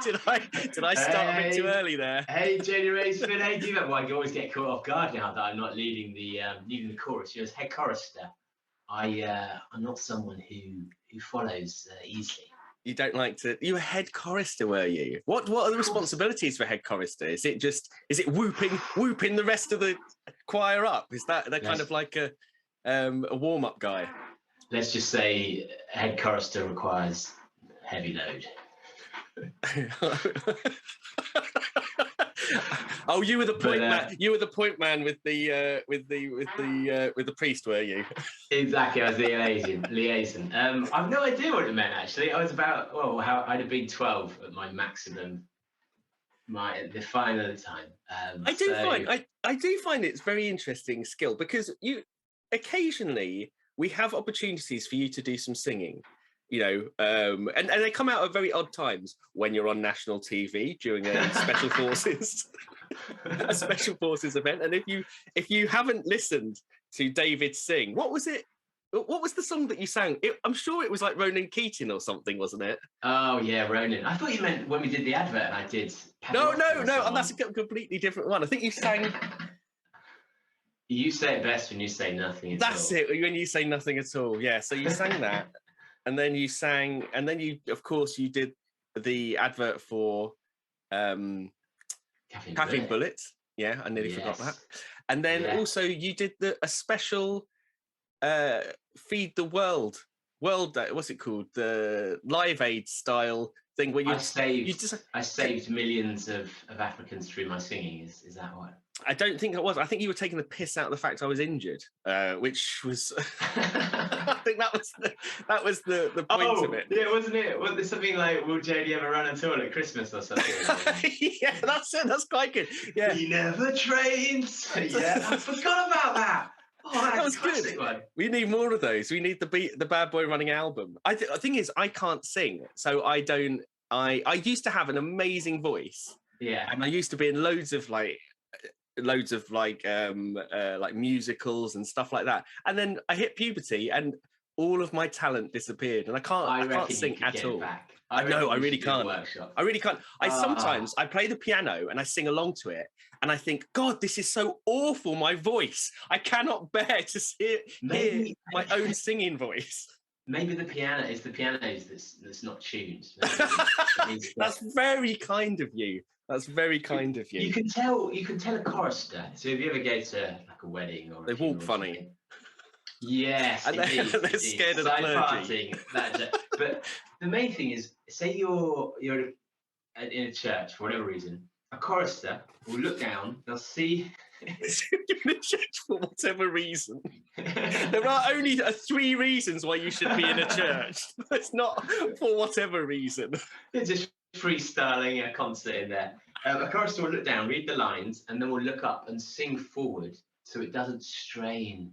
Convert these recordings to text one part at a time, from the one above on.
Did I start a bit too early there? Hey, Jody, Raynsford, hey, do that. Well, I always get caught off guard now that I'm not leading the chorus. You're as head chorister. I'm not someone who follows easily. You don't like to. You were head chorister, were you? What are the responsibilities for head chorister? Is it whooping the rest of the choir up? Is that kind of like a warm up guy? Let's just say head chorister requires heavy load. Oh, you were the point man. You were the point man with the priest, were you? Exactly, I was the liaison. I've no idea what it meant actually. I was about I'd have been 12 at my maximum, the final at the time. I do find it's very interesting skill because you occasionally we have opportunities for you to do some singing. And they come out at very odd times when you're on national TV during a special forces event. And if you haven't listened to David sing, what was it? What was the song that you sang? I'm sure it was like Ronan Keating or something, wasn't it? Oh yeah, Ronan. I thought you meant when we did the advert and I did. No, that's a completely different one. I think you sang. You say it best when you say nothing at all. That's it, when you say nothing at all. Yeah, so you sang that. And then you sang, and then you did the advert for Caffeine Bullets. Yeah, I nearly forgot that. And then also you did a special Feed the World Day. What's it called? The Live Aid style thing where I saved millions of Africans through my singing. Is that what? I don't think it was. I think you were taking the piss out of the fact I was injured, which was. I think that was the point of it. Yeah, wasn't it? Was there something like, "Will Jody ever run a tour at Christmas" or something? Yeah, that's it. That's quite good. Yeah, he never trains. Yeah, I forgot about that. Oh, that was good. One. We need more of those. We need the Bad Boy Running album. The thing is, I can't sing, so I don't. I used to have an amazing voice. Yeah, and I used to be in loads of musicals and stuff like that. And then I hit puberty and all of my talent disappeared and I can't sing at all. I really can't. Sometimes I play the piano and I sing along to it and I think, God, this is so awful, my voice. I cannot bear to hear my own singing voice. Maybe the piano that's not tuned. That's very kind of you. That's very kind of you. You can tell a chorister. So if you ever go to like a wedding or they walk funny. Yes, and they're scared of the clergy. But the main thing is, say you're in a church for whatever reason, a chorister will look down. They'll see. You're in a church for whatever reason. There are only 3 reasons why you should be in a church. It's not for whatever reason. It's just freestyling a concert in there. A chorister will look down, read the lines, and then we'll look up and sing forward so it doesn't strain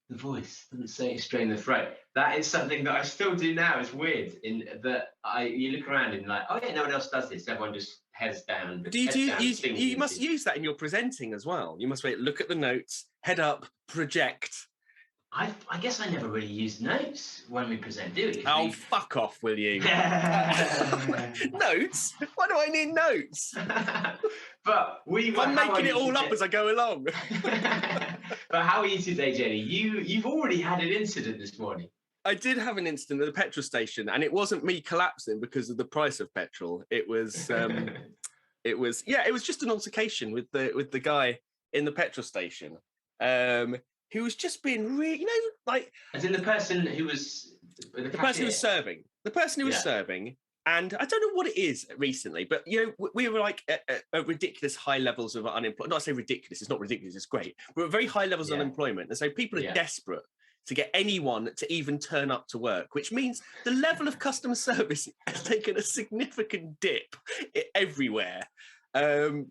the voice, doesn't strain the throat. That is something that I still do now. It's weird in that you look around and like, oh yeah, no one else does this. Everyone just heads down. You must use that in your presenting as well. You must look at the notes, head up, project. I guess I never really use notes when we present, do we? Oh, fuck off, will you? Notes? Why do I need notes? But I'm making it all up as I go along. But how are you today, Jenny? You've already had an incident this morning. I did have an incident at the petrol station, and it wasn't me collapsing because of the price of petrol. It was it was just an altercation with the guy in the petrol station. Who was just being really, as in the person who was the person who was serving. The person who was serving, and I don't know what it is recently, but we were like at ridiculous high levels of unemployment. Not to say ridiculous; it's not ridiculous; it's great. We're at very high levels of unemployment, and so people are desperate to get anyone to even turn up to work, which means the level of customer service has taken a significant dip everywhere.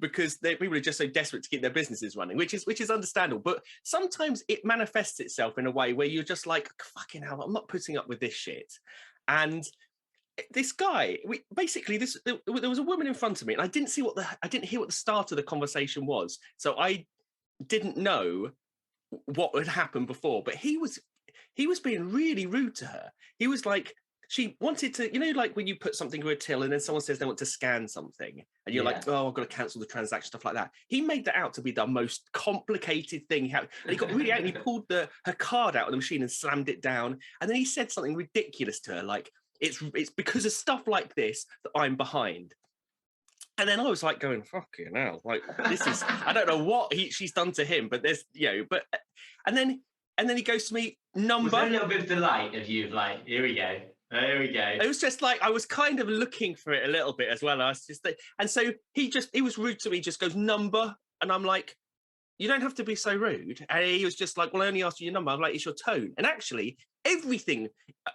Because people are just so desperate to keep their businesses running, which is understandable. But sometimes it manifests itself in a way where you're just like, fucking hell, I'm not putting up with this shit. And this guy, there was a woman in front of me, and I didn't hear what the start of the conversation was, so I didn't know what had happened before. But he was being really rude to her. He was like she wanted to, you know, like when you put something through a till and then someone says they want to scan something and you're like, oh, I've got to cancel the transaction, stuff like that. He made that out to be the most complicated thing he had. And he got really out and he pulled her card out of the machine and slammed it down. And then he said something ridiculous to her, like, it's because of stuff like this that I'm behind. And then I was like going, fucking hell, like this is, I don't know what she's done to him, but there's, you know, but, and then he goes to me, number. Was there a little bit of delight of you, like, here we go. There we go. It was just like, I was kind of looking for it a little bit as well. I was just, and so he was rude to me, just goes, number. And I'm like, you don't have to be so rude. And he was just like, well, I only asked you your number. I'm like, it's your tone. And actually, everything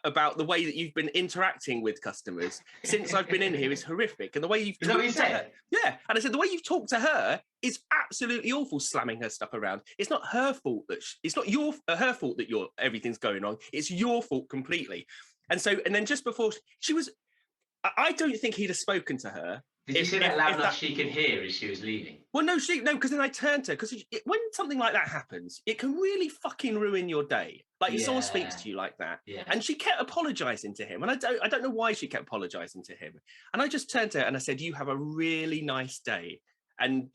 about the way that you've been interacting with customers since I've been in here is horrific. And the way you've talked to her, yeah. And I said, the way you've talked to her is absolutely awful, slamming her stuff around. It's not her fault it's not her fault that everything's going wrong. It's your fault completely. And so, and then just before she was, I don't think he'd have spoken to her. Did you say that loud enough she could hear as she was leaving? Well, no, because then I turned to her, because when something like that happens, it can really fucking ruin your day. Like if someone speaks to you like that, and she kept apologising to him, and I don't know why she kept apologising to him. And I just turned to her and I said, "You have a really nice day," and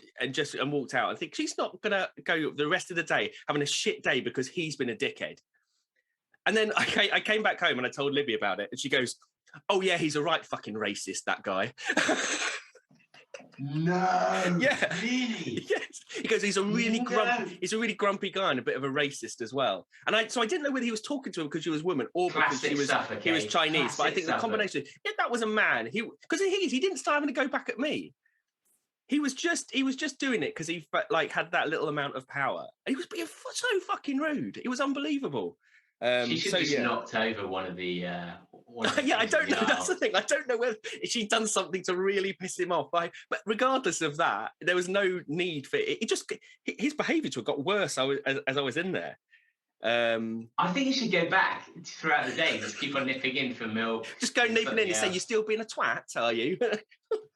walked out. I think she's not gonna go the rest of the day having a shit day because he's been a dickhead. And then I came back home and I told Libby about it, and she goes, "Oh yeah, he's a right fucking racist, that guy." No. Yeah. Really? Yes. He goes, he's a really grumpy guy and a bit of a racist as well. And I didn't know whether he was talking to her because she was a woman or because he was Chinese. But I think the combination, if that was a man, he didn't start having to go back at me. He was just doing it because he like had that little amount of power. And he was being so fucking rude. It was unbelievable. She should have just knocked over one of the. I don't know. That's the thing. I don't know whether she'd done something to really piss him off. But regardless of that, there was no need for it. His behaviour to it got worse as I was in there. I think you should go back throughout the day. Just keep on nipping in for milk. Just go nipping in and say, "You're still being a twat, are you?"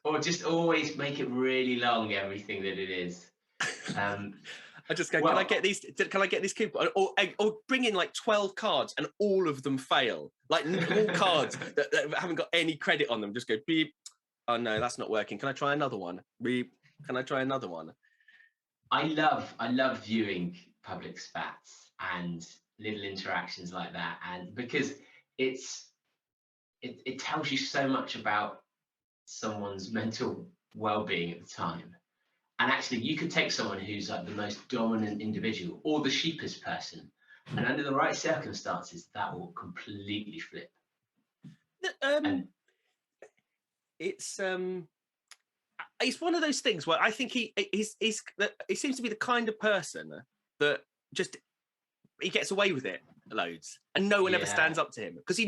Or just always make it really long. Everything that it is. I just go, can I get these coupons? Or bring in like 12 cards and all of them fail. Like all cards that haven't got any credit on them. Just go, beep. Oh no, that's not working. Can I try another one? Beep. Can I try another one? I love viewing public spats and little interactions like that. And because it tells you so much about someone's mental well-being at the time. And actually, you could take someone who's like the most dominant individual or the sheepish person, and under the right circumstances, that will completely flip. It's one of those things where I think he seems to be the kind of person that just he gets away with it loads and no one ever stands up to him because I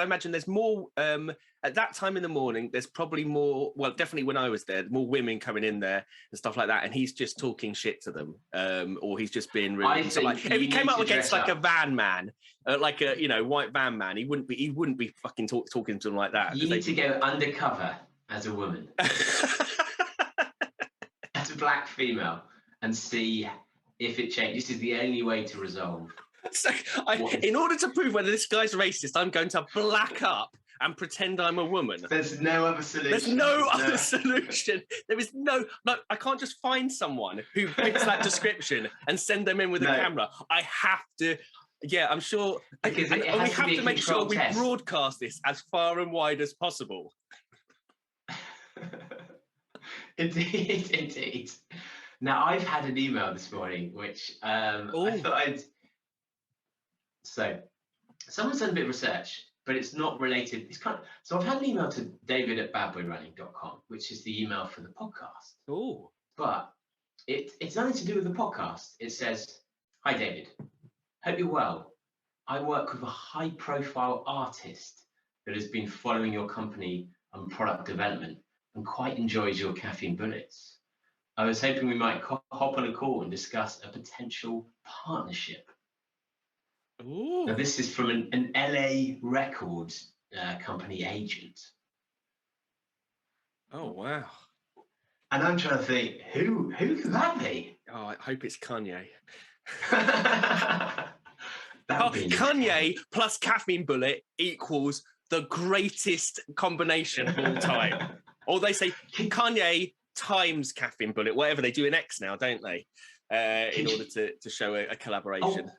imagine there's more at that time in the morning, there's probably more, well definitely when I was there, more women coming in there and stuff like that, and he's just talking shit to them, or he's just being really if he came up against like a van man, like a white van man, he wouldn't be fucking talking to them like that. You need to go undercover as a woman as a black female and see if it changes. This is the only way to resolve. So in order to prove whether this guy's racist, I'm going to black up and pretend I'm a woman. There's no other solution. There's no other solution. There is no, I can't just find someone who fits that description and send them in with a camera. I have to, I'm sure. Because we have to make sure we broadcast this as far and wide as possible. Indeed. Now, I've had an email this morning, which I thought So, someone's done a bit of research, but it's not related. So I've had an email to david@badboyrunning.com, which is the email for the podcast. Oh. But it's nothing to do with the podcast. It says, "Hi, David. Hope you're well. I work with a high-profile artist that has been following your company and product development and quite enjoys your caffeine bullets. I was hoping we might hop on a call and discuss a potential partnership." Ooh. Now, this is from an LA Records company agent. Oh, wow. And I'm trying to think, who could that be? Oh, I hope it's Kanye. That would be Kanye plus caffeine bullet equals the greatest combination of all time. Or they say Kanye times caffeine bullet, whatever. They do an X now, don't they? In order to show a collaboration.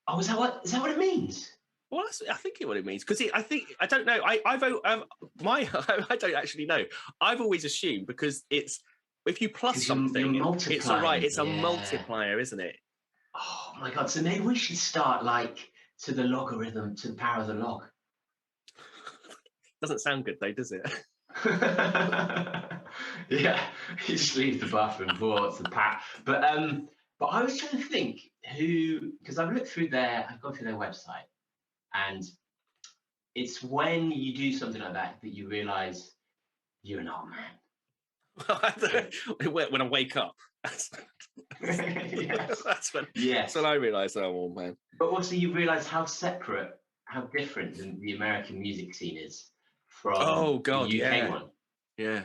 Oh, is that what it means? Well, I think what it means, because I don't know. I don't actually know. I've always assumed, because it's, if you plus something, it's all right. It's a multiplier, isn't it? Oh my God! So maybe we should start like to the logarithm, to the power of the log. Doesn't sound good though, does it? Yeah, you just leave the bathroom door, it's the pat. But I was trying to think because I've gone through their website, and it's when you do something like that you realise you're an old man. When I wake up. Yes. That's when I realise I'm an old man. But also you realise how different the American music scene is from the UK one. Yeah.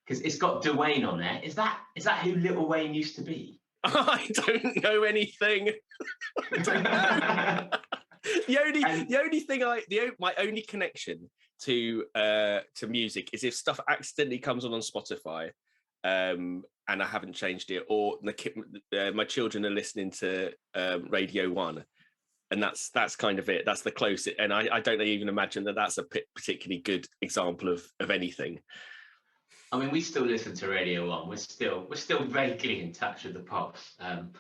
Because it's got Dwayne on there. Is that who Little Wayne used to be? I don't know anything. The only thing my only connection to music is if stuff accidentally comes on Spotify, and I haven't changed it, or my children are listening to Radio 1, and that's kind of it. That's the closest, and I don't even imagine that's a particularly good example of anything. I mean, we still listen to Radio 1. We're still vaguely in touch with the pops.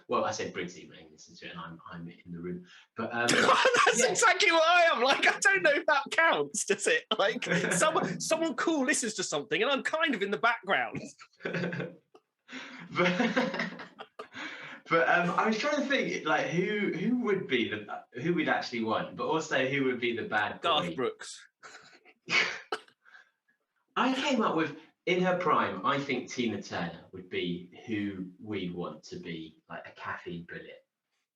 Well, I said Briggsy may listen to it, and I'm in the room. But that's exactly what I am. Like, I don't know if that counts, does it? Like, someone cool listens to something, and I'm kind of in the background. But I was trying to think, like, who would be who would actually won, but also who would be the bad boy. Garth Brooks. I came up with, in her prime, I think Tina Turner would be who we want to be, like, a caffeine bullet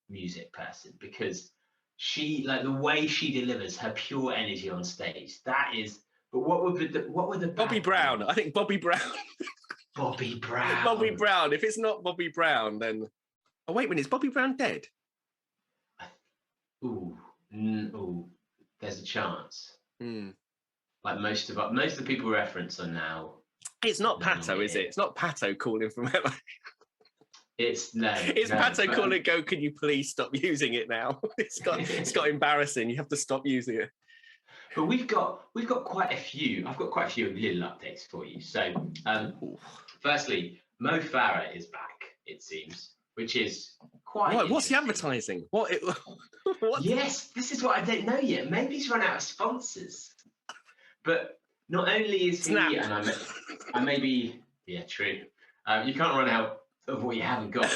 music person, because she, like, the way she delivers her pure energy on stage, that is. But what would the Bobby Brown? I think Bobby Brown. Bobby Brown. Bobby Brown. If it's not Bobby Brown, then wait a minute, is Bobby Brown dead? Ooh, there's a chance. Mm. Like most of the people reference are now. It's not Pato, is it? It's not Pato calling from LA. It's Pato calling. Go, can you please stop using it now? It's got embarrassing. You have to stop using it. But we've got quite a few. I've got quite a few little updates for you. So, firstly, Mo Farah is back. It seems, which is quite. Right, what's the advertising? What? Yes, this is what I don't know yet. Maybe he's run out of sponsors. But not only is he, and I maybe, yeah, true. You can't run out of what you haven't got.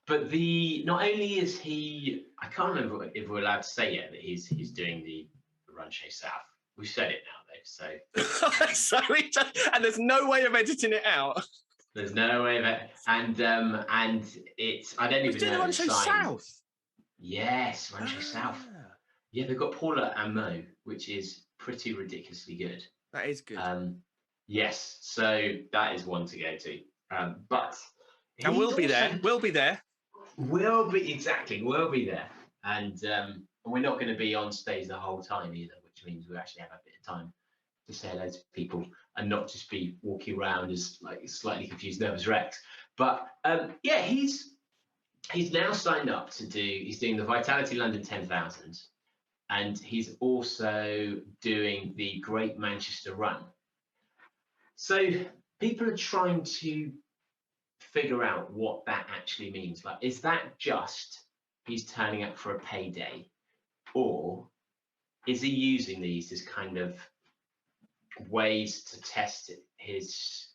But not only is he, I can't remember if we're allowed to say yet that he's doing the Run Show South. We've said it now though, so. And there's no way of editing it out. There's no way of it, and it's, I don't even know. Run Show South. Yes, Run Show South. Yeah, they've got Paula and Mo, which is pretty ridiculously good. That is good. Yes, so that is one to go to. But and we'll be there. We'll be there. We'll be there. And we're not going to be on stage the whole time either, which means we actually have a bit of time to say hello to people and not just be walking around as like slightly confused, nervous wrecks. But yeah, he's now signed up to he's doing the Vitality London 10,000. And he's also doing the Great Manchester Run. So people are trying to figure out what that actually means. Like, is that just he's turning up for a payday? Or is he using these as kind of ways to test his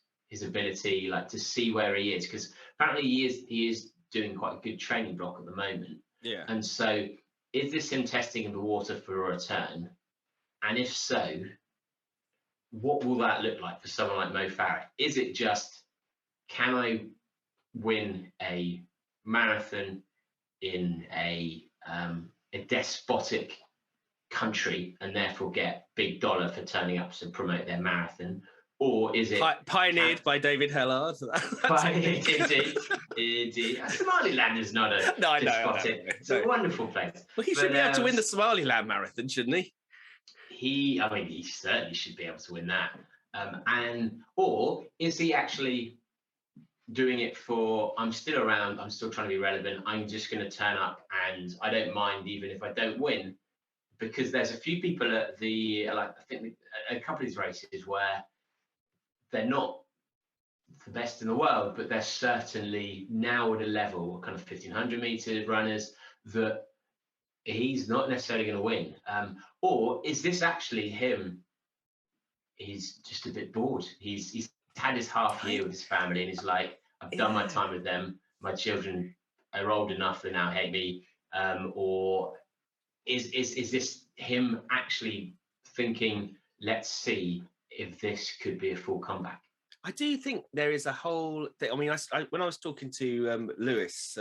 ability, like to see where he is? Because apparently he is doing quite a good training block at the moment. Yeah. And so is this him testing in the water for a return? And if so, what will that look like for someone like Mo Farah? Is it just, can I win a marathon in a despotic country and therefore get big dollar for turning up to promote their marathon? or is it pioneered by David Hellard? Indeed. Somaliland is not a no, I know, spot. It's a wonderful place. Well, he should be able to win the Somaliland marathon, shouldn't he? He certainly should be able to win that. Or is he actually doing it for, I'm still around, I'm still trying to be relevant, I'm just going to turn up and I don't mind even if I don't win, because there's a few people at I think a couple of these races where they're not the best in the world, but they're certainly now at a level, kind of 1500 meter runners, that he's not necessarily going to win. Or is this actually him? He's just a bit bored. He's had his half year with his family and he's like, I've done my time with them. My children are old enough, they now hate me. Or is this him actually thinking, let's see if this could be a full comeback? I do think there is a whole thing. I mean, when I was talking to Lewis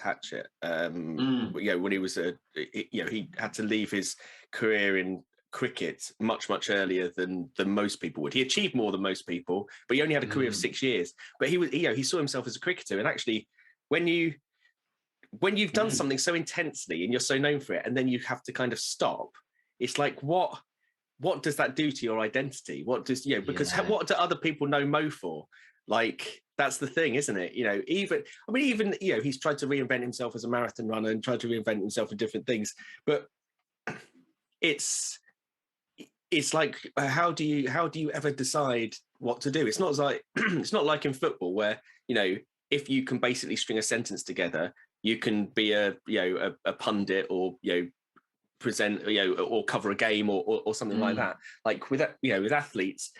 Hatchett, when he was he had to leave his career in cricket much earlier than most people would. He achieved more than most people, but he only had a career of 6 years. But he saw himself as a cricketer. And actually, when you've done something so intensely and you're so known for it, and then you have to kind of stop, it's like what does that do to your identity? What does what do other people know Mo for? Like, that's the thing, isn't it? Even he's tried to reinvent himself as a marathon runner and tried to reinvent himself in different things, but it's like, how do you ever decide what to do? It's not like it's not like in football where, if you can basically string a sentence together, you can be a pundit or present or cover a game or something like that. Like with athletes,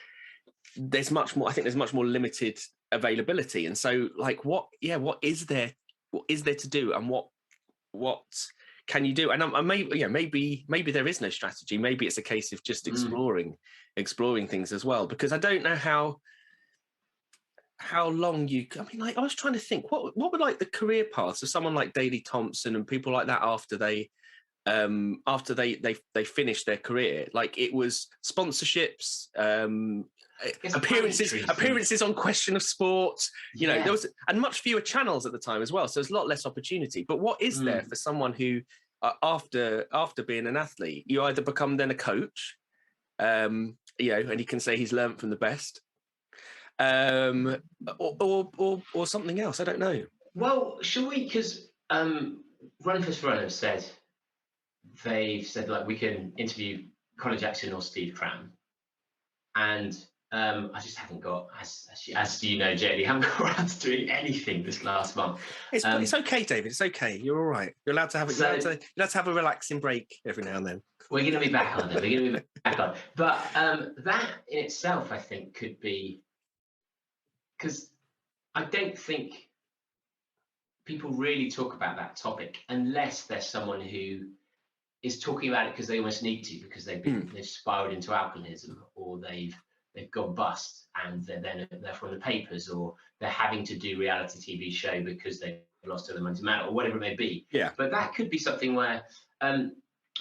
there's much more. I think there's much more limited availability, and so like what is there to do, and what can you do? And maybe there is no strategy. Maybe it's a case of just exploring things as well. Because I don't know how long you. I mean, like, I was trying to think what would like the career paths of someone like Daley Thompson and people like that after they finished their career. Like, it was sponsorships, appearances on Question of Sport. There was, and much fewer channels at the time as well. So there's a lot less opportunity. But what is there for someone who, after being an athlete, you either become then a coach, and he can say he's learned from the best, or something else. I don't know. Well, shall we? Because Run for Runner said, they've said, like, we can interview Colin Jackson or Steve Cram, and I just haven't got, as you know, Jody, I haven't got around to doing anything this last month. It's okay, David. It's okay. You're all right. You're allowed to have you're allowed to have a relaxing break every now and then. We're going to be back on it. But that in itself, I think, could be, because I don't think people really talk about that topic unless there's someone who is talking about it because they almost need to, because they've spiraled into alcoholism, or they've gone bust and they're from the papers, or they're having to do reality TV show because they've lost all their money to matter, or whatever it may be. Yeah. But that could be something where,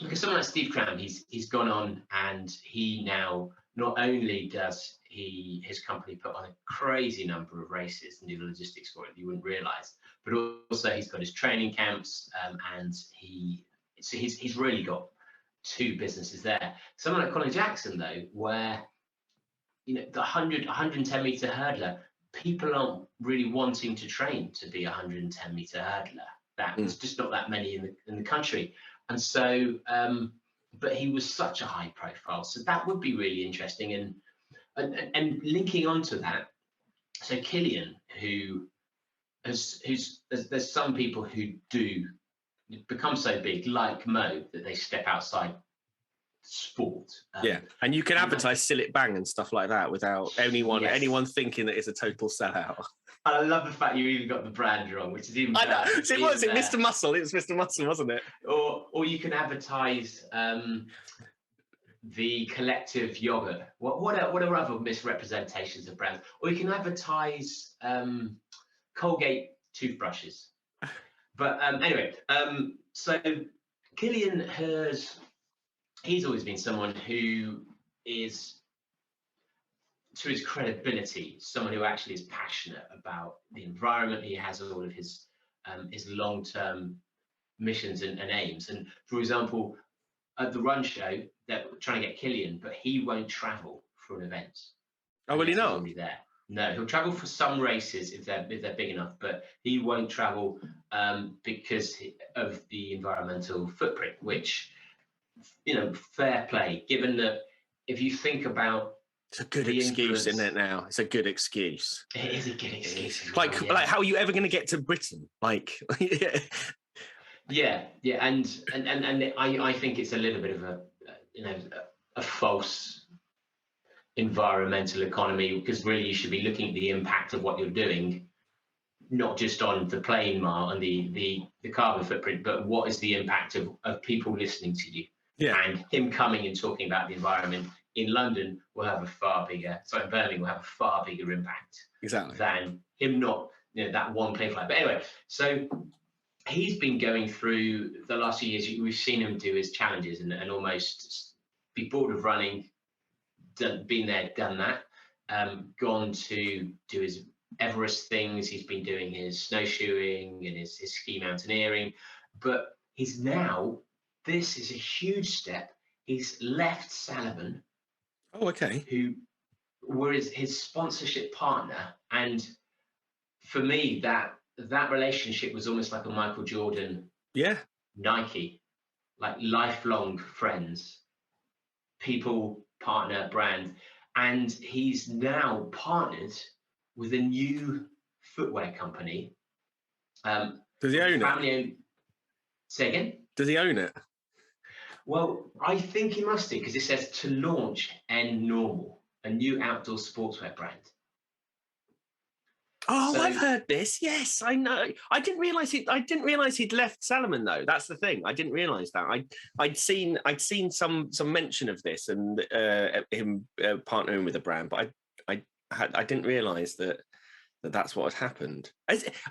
because someone like Steve Cram, he's gone on, and he now, not only does his company put on a crazy number of races and do the logistics for it you wouldn't realize, but also he's got his training camps, and he's really got two businesses there. Someone like Colin Jackson, though, where the 110 meter hurdler, people aren't really wanting to train to be a 110 meter hurdler. There's just not that many in the country, and so but he was such a high profile, so that would be really interesting. And linking onto that, so Killian, there's some people who do become so big, like Mo, that they step outside sport. And you can advertise Sillet Bang and stuff like that without anyone thinking that it's a total sellout. And I love the fact you even got the brand wrong, which is even better. I know. It was Mr. Muscle. It was Mr. Muscle, wasn't it? Or you can advertise the Collective yogurt. What are other misrepresentations of brands? Or you can advertise Colgate toothbrushes. But anyway, so Killian he's always been someone who is to his credibility, someone who actually is passionate about the environment. He has all of his long-term missions and aims. And for example, at the run show, they're trying to get Killian, but he won't travel for an event. Oh, will he not? He's already there. No, he'll travel for some races if they're big enough, but he won't travel because of the environmental footprint. Which, fair play. Given that, if you think about, it's a good excuse, isn't it? Now it's a good excuse. It is a good excuse. Like how are you ever going to get to Britain? Like, yeah, and I think it's a little bit of a false environmental economy, because really you should be looking at the impact of what you're doing, not just on the plane mile and the carbon footprint, but what is the impact of people listening to you. Yeah. And him coming and talking about the environment in London will have in Birmingham will have a far bigger impact than him not, that one plane flight. But anyway, so he's been going through the last few years. We've seen him do his challenges and almost be bored of running, been there, done that, gone to do his Everest things. He's been doing his snowshoeing and his ski mountaineering, but he's now, this is a huge step. He's left Salomon. Oh, okay. Who were his sponsorship partner, and for me, that relationship was almost like a Michael Jordan, Nike, like lifelong friends, people, partner, brand. And he's now partnered with a new footwear company. Does he own it? Say again? Does he own it? Well, I think he must do, because it says to launch N Normal, a new outdoor sportswear brand. Oh, so, I've heard this. Yes, I know. I didn't realize he'd left Salomon though. That's the thing. I didn't realize that. I'd seen some mention of this and him partnering with a brand, but I didn't realize that's what had happened.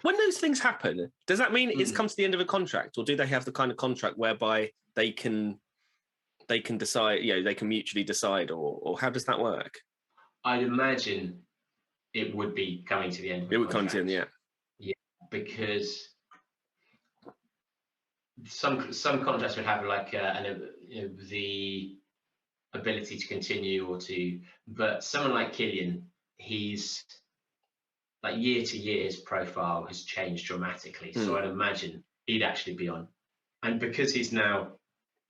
When those things happen, does that mean it's come to the end of a contract, or do they have the kind of contract whereby they can decide, they can mutually decide, or how does that work? I'd imagine it would be coming to the end of the contract. It would come to the end, yeah, because some contracts would have like the ability to continue but someone like Killian, he's like year to year, his profile has changed dramatically. So I'd imagine he'd actually be on. And because he's now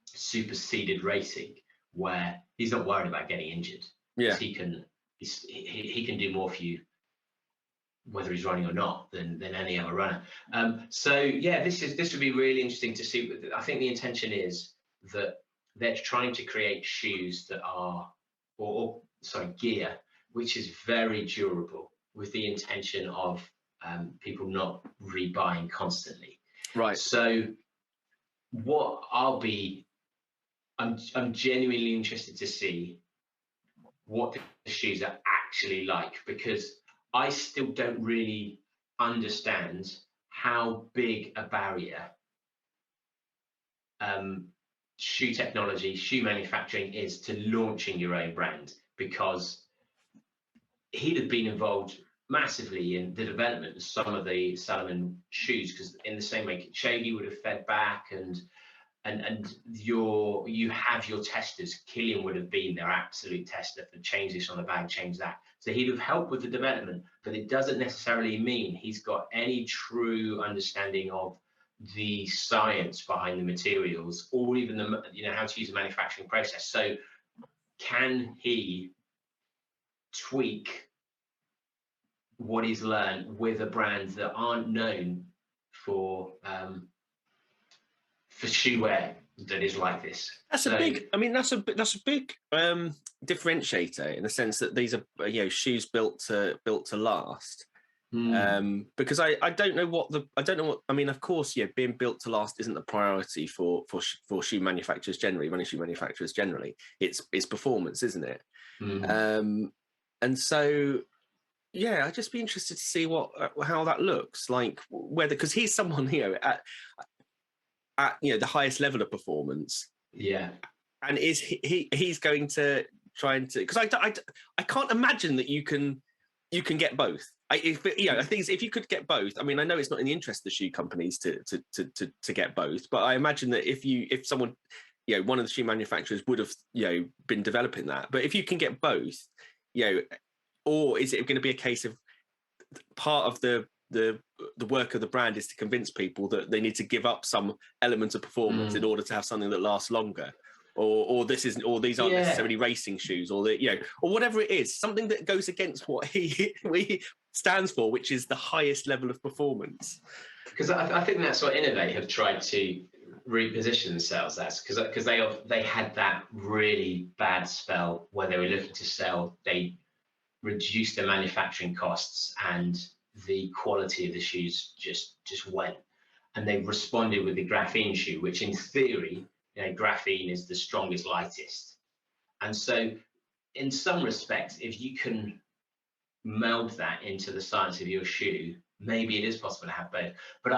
superseded racing, where he's not worried about getting injured, he can do more for you, whether he's running or not, than any other runner. So yeah, this would be really interesting to see. I think the intention is that they're trying to create shoes that are, gear, which is very durable, with the intention of people not rebuying constantly. Right. So what I'm genuinely interested to see what the shoes are actually like, because I still don't really understand how big a barrier shoe technology, shoe manufacturing is to launching your own brand, because he'd have been involved massively in the development of some of the Salomon shoes, because in the same way Jody would have fed back, and you have your testers. Killian would have been their absolute tester for change this on the bag, change that. So he'd have helped with the development, but it doesn't necessarily mean he's got any true understanding of the science behind the materials, or even how to use the manufacturing process. So can he tweak what he's learned with a brand that aren't known for shoe wear that is like this? That's a big differentiator, in the sense that these are shoes built to last. Because I don't know what of course, being built to last isn't the priority for shoe manufacturers generally, running shoe manufacturers generally. It's performance, isn't it? And so I'd just be interested to see how that looks like, whether, because he's someone at the highest level of performance, and is he's going to trying to, because I can't imagine that you can get both. I think if you could get both, I mean, I know it's not in the interest of the shoe companies to get both, but I imagine that if someone, one of the shoe manufacturers would have, been developing that. But if you can get both, or is it going to be a case of part of the work of the brand is to convince people that they need to give up some element of performance in order to have something that lasts longer? Or these aren't necessarily racing shoes, or or whatever it is, something that goes against what he stands for, which is the highest level of performance. Because I think that's what Innovate have tried to reposition themselves as, because they had that really bad spell where they were looking to sell. They reduced their manufacturing costs and the quality of the shoes just went, and they responded with the graphene shoe, which in theory, graphene is the strongest, lightest. And so in some respects, if you can meld that into the science of your shoe, maybe it is possible to have both. But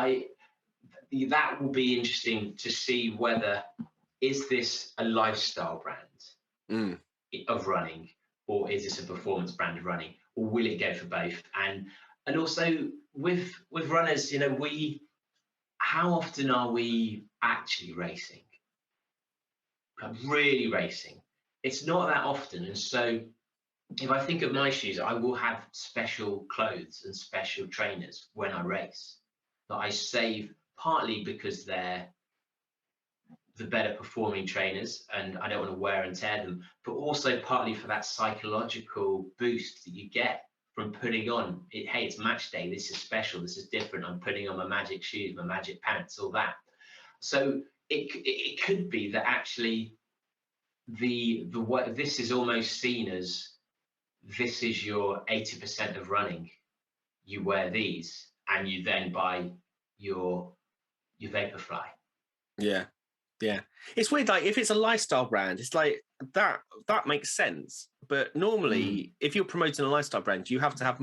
that will be interesting to see whether, is this a lifestyle brand of running, or is this a performance brand of running, or will it go for both? And also with runners, how often are we actually racing? Really racing? It's not that often. And so if I think of my shoes, I will have special clothes and special trainers when I race that I save, partly because they're the better performing trainers and I don't want to wear and tear them, but also partly for that psychological boost that you get from putting on it. Hey, it's match day. This is special. This is different. I'm putting on my magic shoes, my magic pants, all that. So it could be that actually the way this is almost seen as, this is your 80% of running. You wear these, and you then buy your Vaporfly. Yeah. It's weird. Like, if it's a lifestyle brand, it's like that makes sense. But normally, if you're promoting a lifestyle brand, you have to have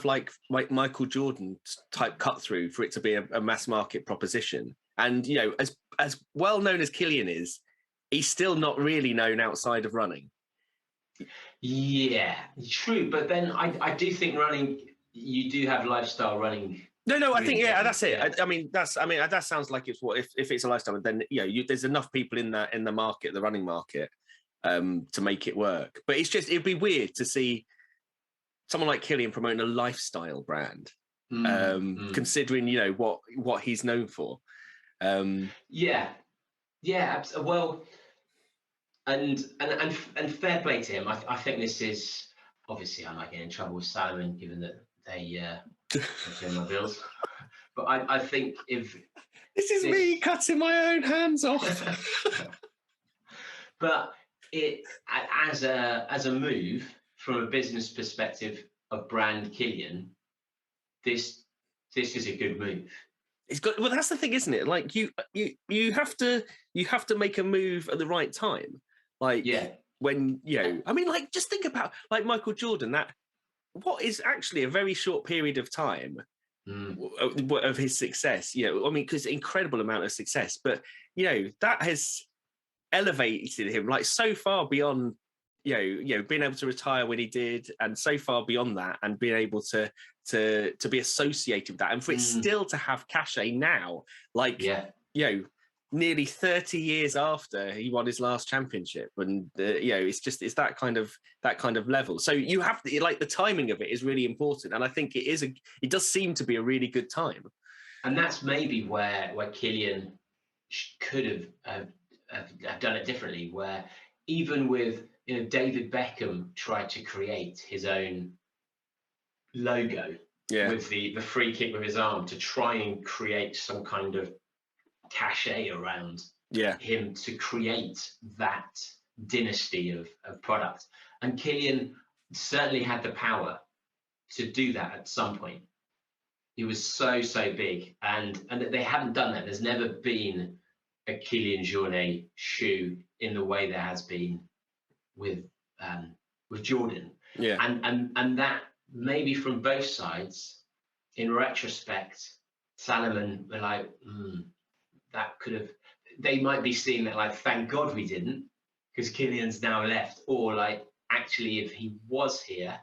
like Michael Jordan type cut through for it to be a mass market proposition. And as well known as Killian is, he's still not really known outside of running. Yeah, true. But then I do think running, you do have lifestyle running. No, I think that's it. Yeah. That sounds like it's what, if it's a lifestyle, then there's enough people in the market, the running market, to make it work. But it'd be weird to see someone like Killian promoting a lifestyle brand, considering what he's known for. Yeah. Well, and fair play to him. I think this is, obviously I might get in trouble with Salomon, given that they pay my bills. But I think if this is me cutting my own hands off. But it, as a move from a business perspective of brand Killian, this is a good move. It's got, well, that's the thing, isn't it? Like you have to make a move at the right time. Like when like, just think about like Michael Jordan, that what is actually a very short period of time of his success. Because incredible amount of success, but that has elevated him like so far beyond being able to retire when he did, and so far beyond that, and being able to be associated with that, and for it still to have cachet now, like nearly 30 years after he won his last championship, and it's that kind of level. So you have to, like, the timing of it is really important, and I think it does seem to be a really good time. And that's maybe where Killian could have done it differently, where even with David Beckham tried to create his own logo with the free kick with his arm to try and create some kind of cachet around him, to create that dynasty of product. And Killian certainly had the power to do that at some point. He was so big, and they haven't done that. There's never been a Killian Jornet shoe in the way there has been with Jordan. And that maybe from both sides, in retrospect, Salomon were like, that could have, they might be seeing that like, thank God we didn't, because Killian's now left, or like actually if he was here,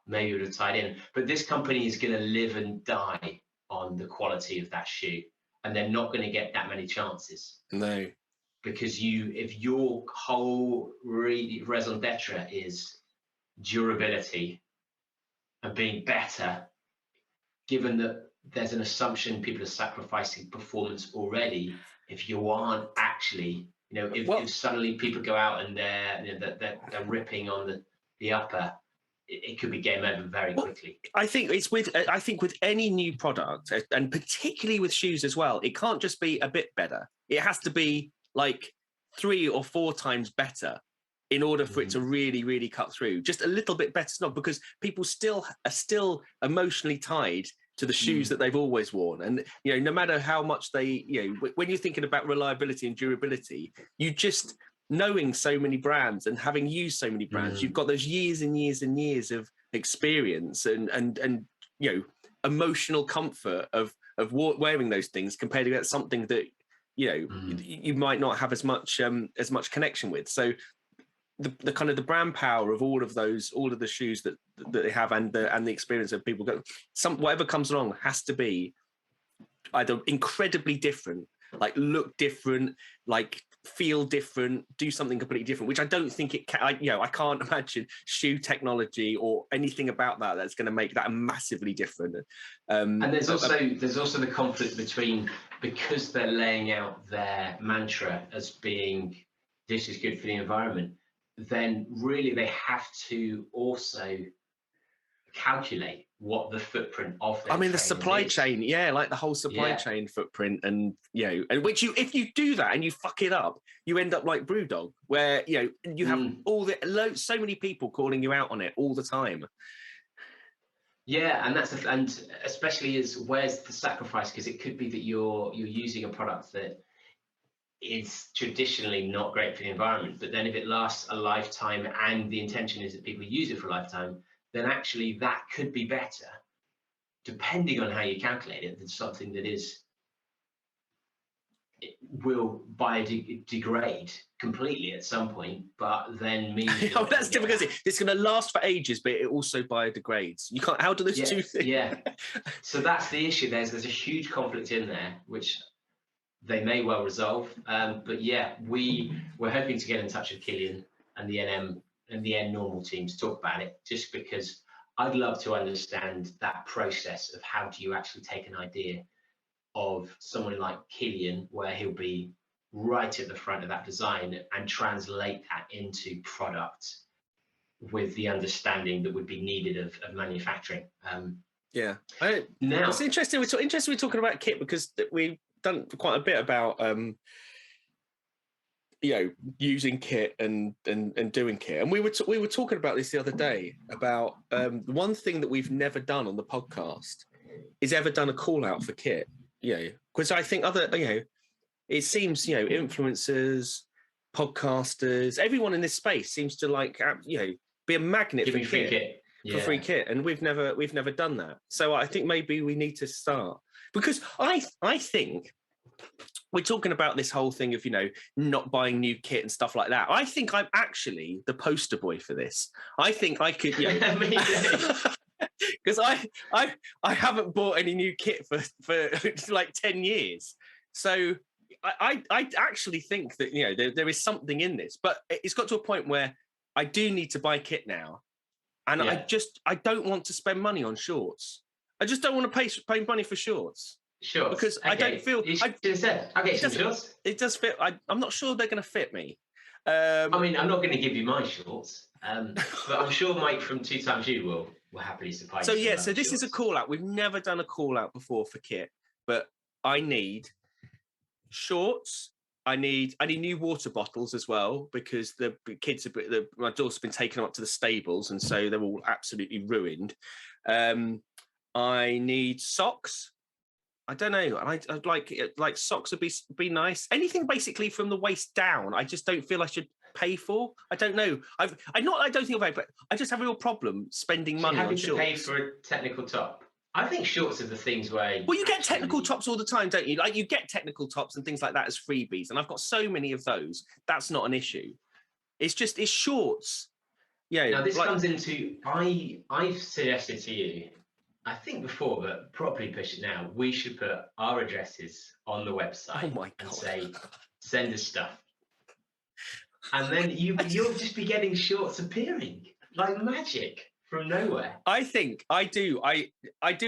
maybe it would have tied in. But this company is going to live and die on the quality of that shoe, and they're not going to get that many chances. No, because if your whole raison d'etre is durability and being better, given that there's an assumption people are sacrificing performance already, if you aren't actually, if suddenly people go out and they're ripping on the upper, it could be game over very quickly. I think with any new product, and particularly with shoes as well, it can't just be a bit better. It has to be like 3 or 4 times better in order for it to really, really cut through. Just a little bit better, not because people are still emotionally tied to the shoes that they've always worn. And, no matter how much they, when you're thinking about reliability and durability, you just, knowing so many brands and having used so many brands, you've got those years and years and years of experience and emotional comfort of wearing those things compared to something that, you might not have as much connection with. So the kind of the brand power of all of the shoes that they have and the experience of people go, whatever comes along has to be either incredibly different, like look different, like feel different, do something completely different, which I don't think it can. I can't imagine shoe technology or anything about that's going to make that massively different. And there's also the conflict between, because they're laying out their mantra as being this is good for the environment, then really they have to also calculate what the footprint of their the supply chain, like the whole supply chain footprint, and and which if you do that and you fuck it up, you end up like Brewdog, where you have so many people calling you out on it all the time. Yeah, and especially where's the sacrifice, because it could be that you're using a product that is traditionally not great for the environment, but then if it lasts a lifetime and the intention is that people use it for a lifetime, then actually that could be better, depending on how you calculate it, than something that will biodegrade completely at some point, but then means that's difficult. It's going to last for ages, but it also biodegrades. You can't. How do those two things? Yeah. So that's the issue. There's a huge conflict in there, which they may well resolve. But yeah, we're hoping to get in touch with Killian and the NM and the N normal team to talk about it, just because I'd love to understand that process of how do you actually take an idea of someone like Killian, where he'll be right at the front of that design, and translate that into product with the understanding that would be needed of manufacturing. It's interesting. We're talking about kit, because we've done quite a bit about using kit and doing kit, and we were talking about this the other day about one thing that we've never done on the podcast is ever done a call out for kit. Because I think it seems influencers, podcasters, everyone in this space seems to be a magnet for kit. For free kit, and we've never done that. So I think maybe we need to start, because I think we're talking about this whole thing of not buying new kit and stuff like that. I think I'm actually the poster boy for this. I think I could, because I haven't bought any new kit for like 10 years. So I actually think that there is something in this, but it's got to a point where I do need to buy kit now. And I don't want to spend money on shorts. I just don't want to pay money for shorts. Sure. Because I don't feel. I'll get some shorts. It does fit. I'm not sure they're going to fit me. I'm not going to give you my shorts, but I'm sure Mike from 2 Times You will happily supply. So so this is a call out. We've never done a call out before for kit, but I need shorts. I need new water bottles as well, because the kids my daughter's been taken up to the stables, and so they're all absolutely ruined. I need socks. I don't know. I'd like socks would be nice. Anything basically from the waist down, I just don't feel I should pay for. I don't know. I don't think I've, but I just have a real problem spending money on shorts. To pay for a technical top. I think shorts are the things where... Well, you get technical tops all the time, don't you? Like, you get technical tops and things like that as freebies, and I've got so many of those. That's not an issue. It's shorts. Yeah. Now this comes into I've suggested to you, I think before, but properly push it now. We should put our addresses on the website and say, send us stuff. And then you'll just be getting shorts appearing like magic from nowhere. I do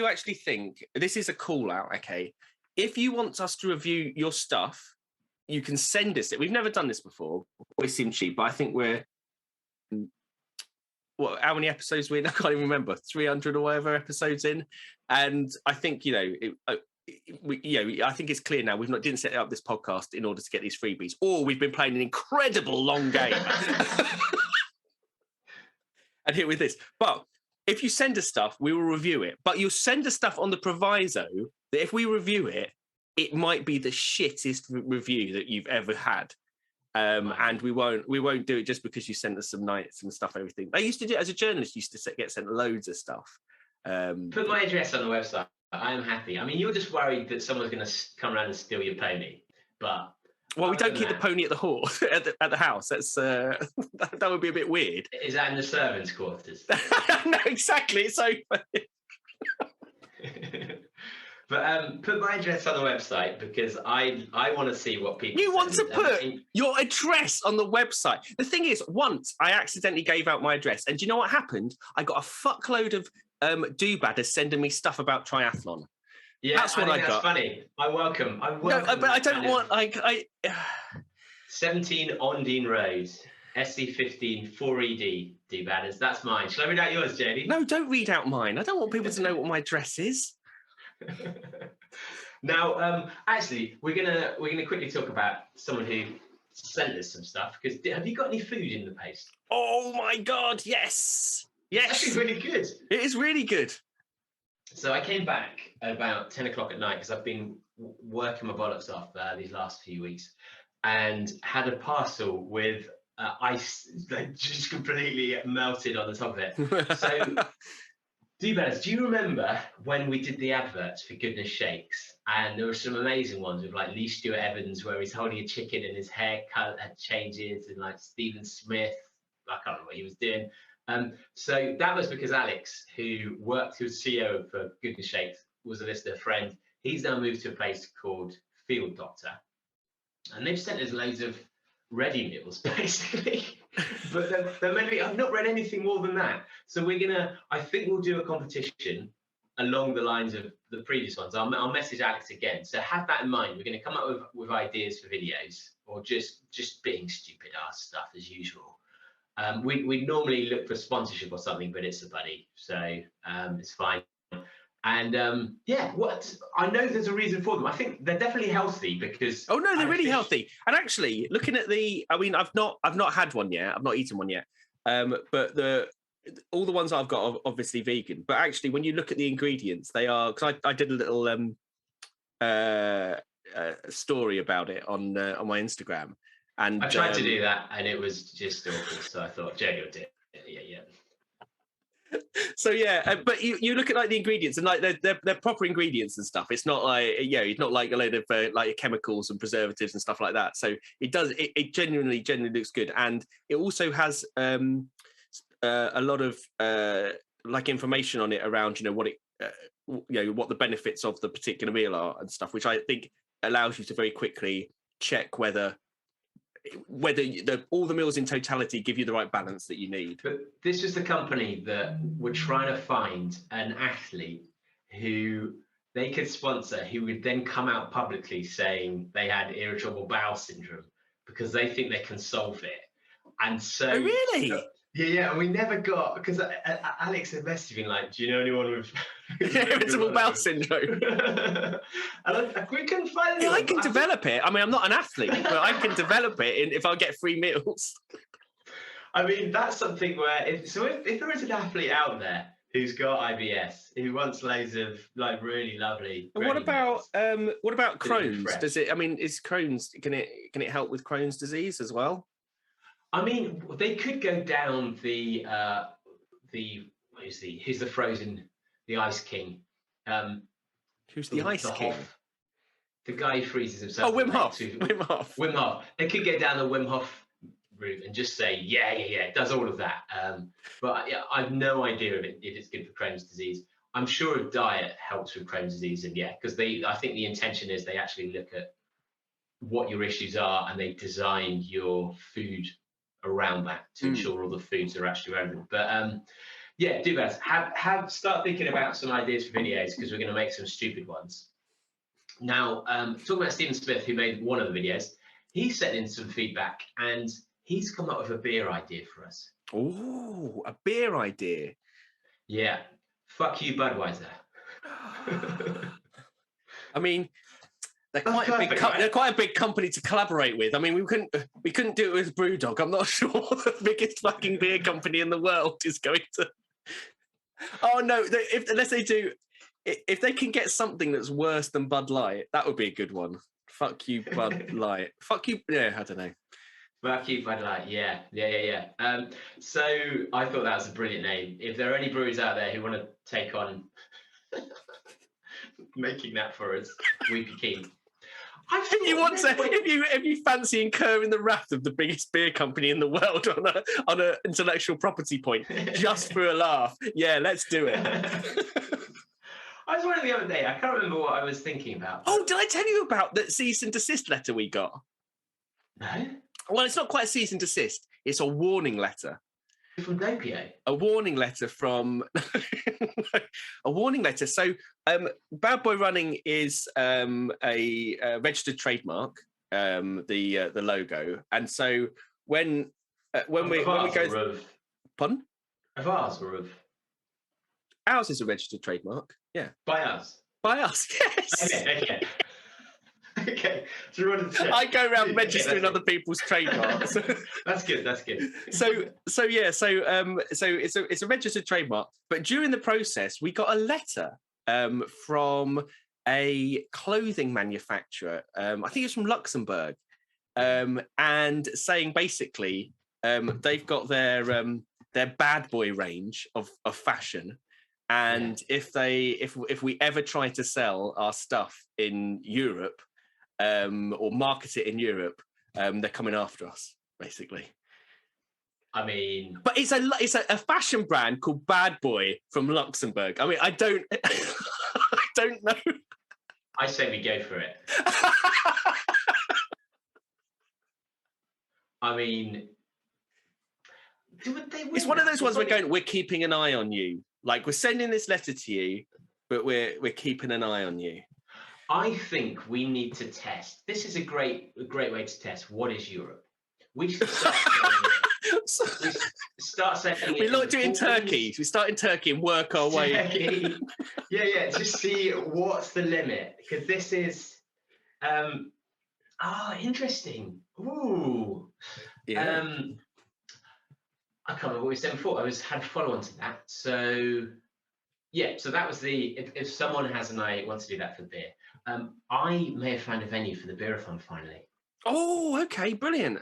actually think this is a call out, okay? If you want us to review your stuff, you can send us it. We've never done this before. We seem cheap, but I think we're how many episodes we're in? I can't even remember. 300 or whatever episodes in. And I think, I think it's clear now we didn't set up this podcast in order to get these freebies, or we've been playing an incredible long game. And here with this. But if you send us stuff, we will review it. But you'll send us stuff on the proviso that if we review it, it might be the shittest review that you've ever had. And we won't do it just because you sent us some nights and stuff, everything. I used to do it as a journalist, used to get sent loads of stuff. Put my address on the website. I am happy. I mean, you're just worried that someone's going to come around and steal your pony, but we don't keep the pony at the hall at the house. That's that would be a bit weird. Is that in the servants' quarters? No, exactly. It's open. But put my address on the website because I want to see what people. You want to put your address on the website. The thing is, once I accidentally gave out my address, and do you know what happened? I got a fuckload of do-badders sending me stuff about triathlon. Yeah, that's what I got. That's funny. I welcome. No, but I don't want 17 Ondine Road, SC15 4ED do-badders. That's mine. Shall I read out yours, Jody? No, don't read out mine. I don't want people to know what my address is. Now, actually, we're gonna quickly talk about someone who sent us some stuff. Because have you got any food in the post? Oh my God, yes. It's actually really good. It is really good. So I came back about 10 o'clock at night because I've been working my bollocks off these last few weeks, and had a parcel with ice just completely melted on the top of it. So. Do you remember when we did the adverts for Goodness Shakes? And there were some amazing ones with like Lee Stewart Evans, where he's holding a chicken and his haircut changes, and like Stephen Smith, I can't remember what he was doing. So that was because Alex, who was CEO for Goodness Shakes, was a listener friend. He's now moved to a place called Field Doctor, and they've sent us loads of ready meals, basically. But they're meant to be, I've not read anything more than that. So I think we'll do a competition along the lines of the previous ones. I'll message Alex again. So have that in mind. We're going to come up with ideas for videos, or just being stupid ass stuff as usual. We normally look for sponsorship or something, but it's a buddy, so it's fine. And what I know there's a reason for them. I think they're definitely healthy because they're really healthy. And actually, looking at I've not had one yet. I've not eaten one yet. But all the ones I've got are obviously vegan. But actually, when you look at the ingredients, they are, because I did a little story about it on my Instagram. And I tried to do that, and it was just awful. So I thought Jody would do it. Yeah. So but you look at like the ingredients, and like they're proper ingredients and stuff. It's not like it's not like a load of like chemicals and preservatives and stuff like that. So it genuinely looks good, and it also has a lot of like information on it around what what the benefits of the particular meal are and stuff, which I think allows you to very quickly check whether all the meals in totality give you the right balance that you need. But this is the company that were trying to find an athlete who they could sponsor, who would then come out publicly saying they had irritable bowel syndrome because they think they can solve it. And so, really? Yeah, and we never got, because Alex had messaged me like, do you know anyone with irritable bowel syndrome? And we couldn't find anyone. Yeah, I can develop it. I mean, I'm not an athlete, but I can develop it if I get free meals. I mean, that's something where, if there is an athlete out there who's got IBS, who wants loads of like really lovely. And what about Crohn's? Does it? I mean, is Crohn's can it help with Crohn's disease as well? I mean, they could go down the who's the Frozen, the Ice King. Who's the Ice King? The guy who freezes himself. Oh, Wim Hof. Wim Hof. They could get down the Wim Hof route and just say, yeah, it does all of that. But yeah, I've no idea if it's good for Crohn's disease. I'm sure a diet helps with Crohn's disease, and because I think the intention is they actually look at what your issues are and they design your food around that to ensure all the foods are actually relevant. But yeah, do that. Start thinking about some ideas for videos, because we're going to make some stupid ones. Now, talking about Stephen Smith, who made one of the videos, he sent in some feedback and he's come up with a beer idea for us. Oh, a beer idea. Yeah. Fuck you, Budweiser. I mean, they're quite a big company to collaborate with. I mean, we couldn't do it with Brewdog. I'm not sure the biggest fucking beer company in the world is going to. Oh no! Unless they do, if they can get something that's worse than Bud Light, that would be a good one. Fuck you, Bud Light. Fuck you. Yeah, I don't know. Fuck you, Bud Light. Yeah. So I thought that was a brilliant name. If there are any breweries out there who want to take on making that for us, we'd be keen. If you fancy incurring the wrath of the biggest beer company in the world on a intellectual property point just for a laugh, yeah, let's do it. I was wondering the other day, I can't remember what I was thinking about. Oh, did I tell you about the cease and desist letter we got? No. Well, it's not quite a cease and desist. It's a warning letter. From Dopio? A warning letter from... a warning letter. So Bad Boy Running is a registered trademark, the logo. And so when we go... Pardon? Of ours or of... Ours is a registered trademark, yeah. By us? By us, yes. Okay. So I go around registering other people's trademarks. That's good. So it's a registered trademark. But during the process, we got a letter from a clothing manufacturer. I think it's from Luxembourg, and saying basically they've got their bad boy range of fashion. And if we ever try to sell our stuff in Europe or market it in Europe, they're coming after us, basically. I mean, but it's a fashion brand called Bad Boy from Luxembourg. I mean, I don't know. I say we go for it. I mean, it's one of those ones we're keeping an eye on you. Like, we're sending this letter to you, but we're keeping an eye on you. I think we need to test. This is a great way to test. What is Europe? We should start saying we like doing Turkey. We start in Turkey and work our way. Yeah. Just see what's the limit, because this is interesting. Ooh. Yeah. I can't remember what we said before. Had a follow-on to that. So yeah, so that was if someone has an eye wants to do that for beer. I may have found a venue for the beerathon finally. Oh, okay, brilliant.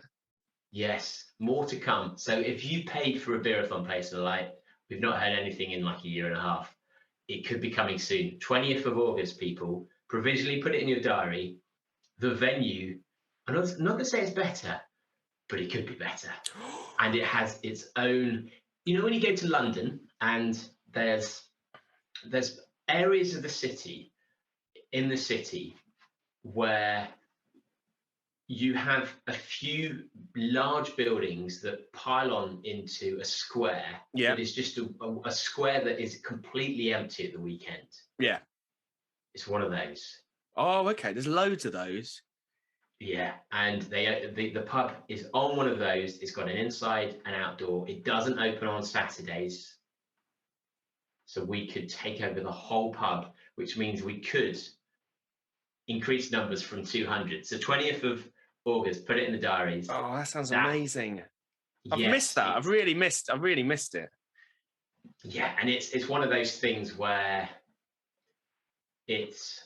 Yes, more to come. So if you paid for a beerathon place and we've not heard anything in like a year and a half, it could be coming soon. 20th of August, people. Provisionally put it in your diary. The venue, I'm not going to say it's better, but it could be better. And it has its own, when you go to London and there's areas of the city, where you have a few large buildings that pile on into a square. Yeah. It is just a square that is completely empty at the weekend. Yeah. It's one of those. Oh, okay. There's loads of those. Yeah, and the pub is on one of those. It's got an inside and outdoor. It doesn't open on Saturdays. So we could take over the whole pub, which means we could increase numbers from 200. So 20th of August, put it in the diaries. Oh, that sounds amazing. I've missed that. I've really missed it. Yeah, and it's one of those things where it's...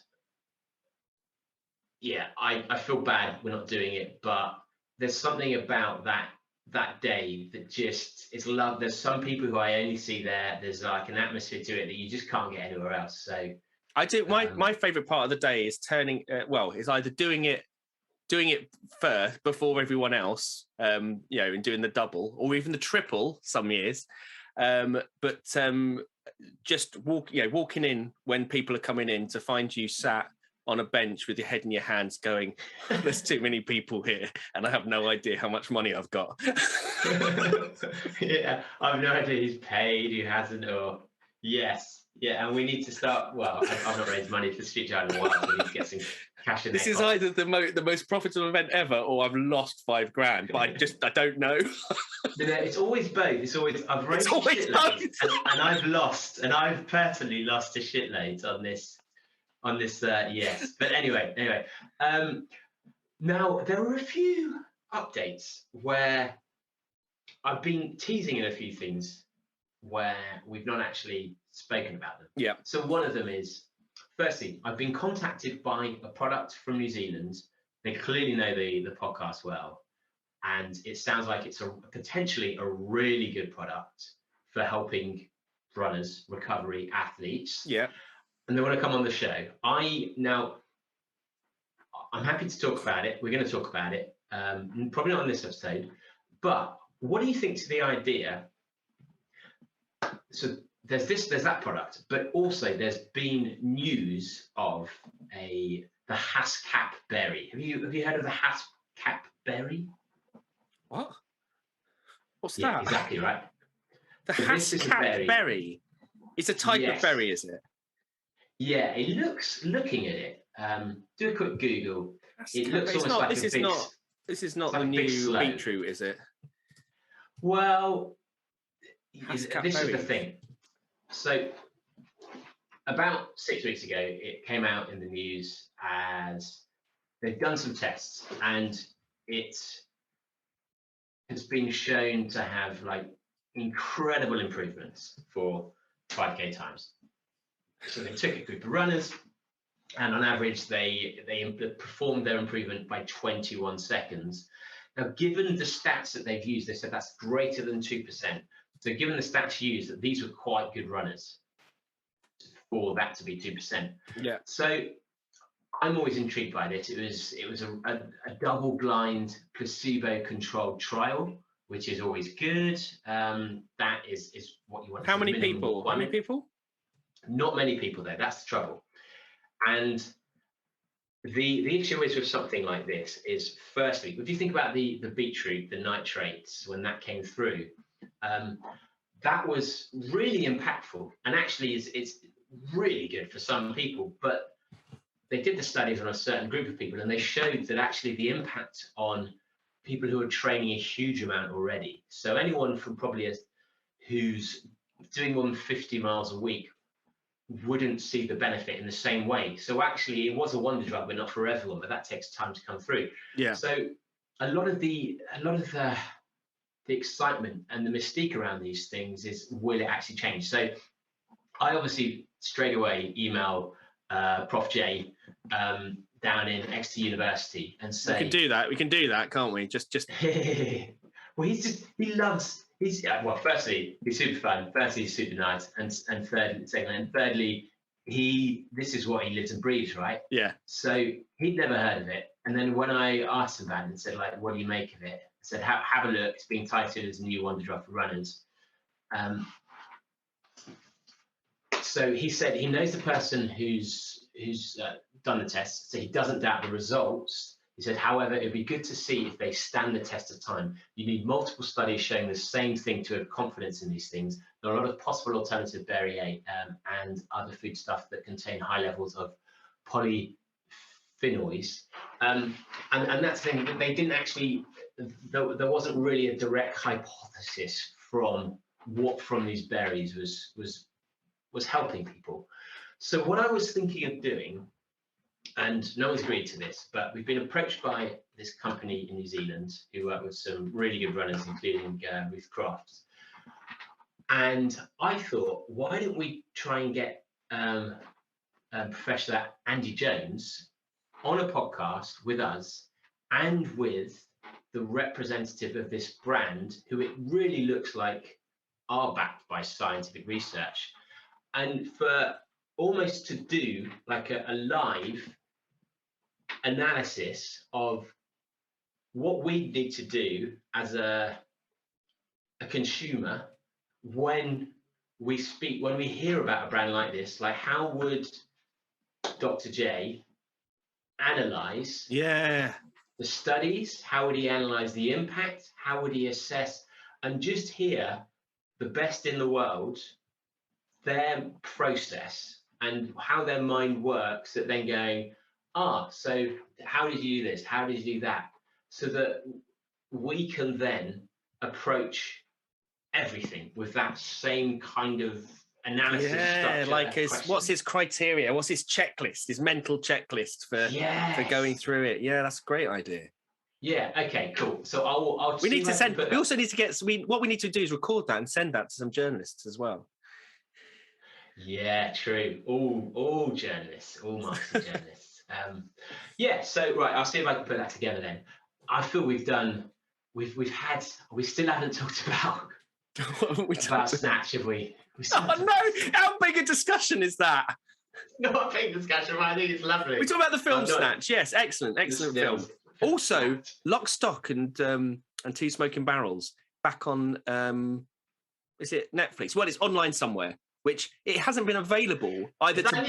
Yeah, I feel bad we're not doing it, but there's something about that day that just is love. There's some people who I only see there. There's like an atmosphere to it that you just can't get anywhere else. So I do. My favorite part of the day is is either doing it doing it first before everyone else, and doing the double or even the triple some years. But just walking in when people are coming in to find you sat on a bench with your head in your hands going, there's too many people here and I have no idea how much money I've got. Yeah, I've no idea who's paid, who hasn't, or yes. Yeah, and we need to start, well, I've not raised money for Street Child in a while, so we need to get some cash in. This is either the most profitable event ever or I've lost $5,000, but I don't know. It's always both. It's always, I've raised a shitload and I've lost, and I've personally lost a shitload on this, yes. But anyway, now there were a few updates where I've been teasing in a few things where we've not actually spoken about them. Yeah. So one of them is, firstly, I've been contacted by a product from New Zealand. They clearly know the podcast well, and it sounds like it's potentially a really good product for helping runners, recovery athletes. Yeah. And they want to come on the show. I'm happy to talk about it. We're going to talk about it. Probably not on this episode, but what do you think to the idea? So there's that product, but also there's been news of the Haskap berry. Have you heard of the Haskap berry? What? What's Yeah, that? exactly right. The Haskap berry. It's a type of berry, is it? Yeah, looking at it. Do a quick Google. It looks almost like this is not the new beetroot, is it? Well, this is the thing. So about 6 weeks ago, it came out in the news as they've done some tests, and it has been shown to have like incredible improvements for 5K times. So they took a group of runners, and on average, they performed their improvement by 21 seconds. Now, given the stats that they've used, they said that's greater than 2%. So given the stats used, that these were quite good runners for that to be 2%. Yeah. So I'm always intrigued by this. It was a double-blind, placebo-controlled trial, which is always good. That is what you want. How many people? How many people? Not many people though. That's the trouble. And the issue is with something like this is, firstly, if you think about the beetroot, the nitrates, when that came through, that was really impactful, and actually it's really good for some people. But they did the studies on a certain group of people, and they showed that actually the impact on people who are training a huge amount already. So anyone from probably who's doing more than 50 miles a week wouldn't see the benefit in the same way. So actually it was a wonder drug, but not for everyone, but that takes time to come through. Yeah. So a lot of the excitement and the mystique around these things is, will it actually change? So I obviously straight away email Prof J down in Exeter University and say, we can do that, can't we? Just well, well, firstly, he's super fun. Firstly, he's super nice, and thirdly, this is what he lives and breathes, right? Yeah. So he'd never heard of it, and then when I asked him about it and said, like, what do you make of it? I said, have a look. It's being titled as a new wonder drug for runners. So he said he knows the person who's done the test, so he doesn't doubt the results. He said, however, it'd be good to see if they stand the test of time. You need multiple studies showing the same thing to have confidence in these things. There are a lot of possible alternative berry and other food stuff that contain high levels of polyphenols. And that's the thing, that they didn't actually, there wasn't really a direct hypothesis from what from these berries was helping people. So what I was thinking of doing, and no one's agreed to this, but we've been approached by this company in New Zealand who work with some really good runners, including Ruth Crofts. And I thought, why don't we try and get Professor Andy Jones on a podcast with us and with the representative of this brand, who it really looks like are backed by scientific research, and for almost to do like a live analysis of what we need to do as a consumer when we hear about a brand like this, like how would Dr. J analyze Yeah. the studies? How would he analyze the impact? How would he assess and just hear the best in the world, their process and how their mind works, that then going, so how did you do this? How did you do that? So that we can then approach everything with that same kind of analysis structure. Like what's his criteria? What's his checklist? His mental checklist for going through it? Yeah, that's a great idea. Yeah. Okay. Cool. So I'll. We need to send. We also need to get. What we need to do is record that and send that to some journalists as well. Yeah. True. All journalists. All marketing journalists. Yeah. So right. I'll see if I can put that together then. I feel we've done. We still haven't talked about. About Snatch, have we? Oh no! How big a discussion is that? Not a big discussion, but I think it's lovely. We talk about the film Snatch. Yes, excellent film. Also, Lock, Stock and Two Smoking Barrels back on. Is it Netflix? Well, it's online somewhere. Which it hasn't been available either to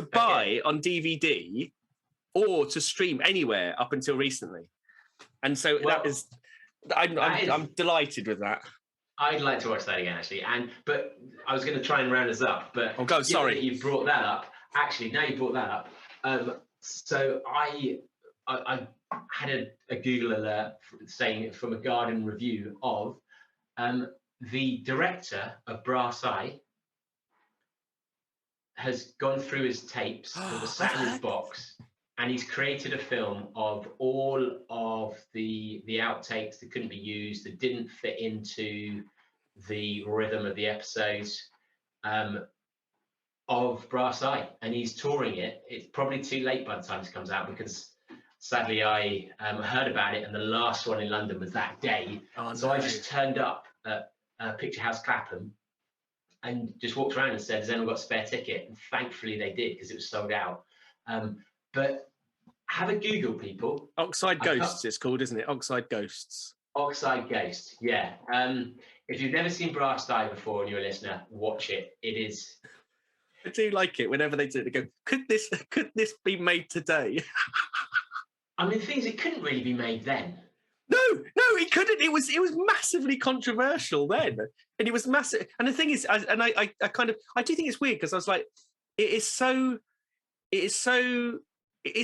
buy on DVD or to stream anywhere up until recently. And so that is. I'm delighted with that. I'd like to watch that again, actually. But I was going to try and round us up. But sorry, you brought that up. Actually, now you brought that up. So I had a Google alert saying from a Guardian review of the director of Brass Eye has gone through his tapes that were sat in his box. And he's created a film of all of the outtakes that couldn't be used, that didn't fit into the rhythm of the episodes of Brass Eye. And he's touring it. It's probably too late by the time it comes out because sadly I heard about it and the last one in London was that day. So I just turned up at Picture House Clapham and just walked around and said, has anyone got a spare ticket? And thankfully they did because it was sold out. But have a Google, people. Oxide Ghosts, it's called, isn't it? Oxide Ghosts. Oxide Ghost, yeah. If you've never seen Brass Eye before and you're a listener, watch it. It is. I do like it whenever they do it. They go, could this be made today? I mean, the thing is, it couldn't really be made then. No, it couldn't. It was massively controversial then, and it was massive. And the thing is, I do think it's weird because I was like, it's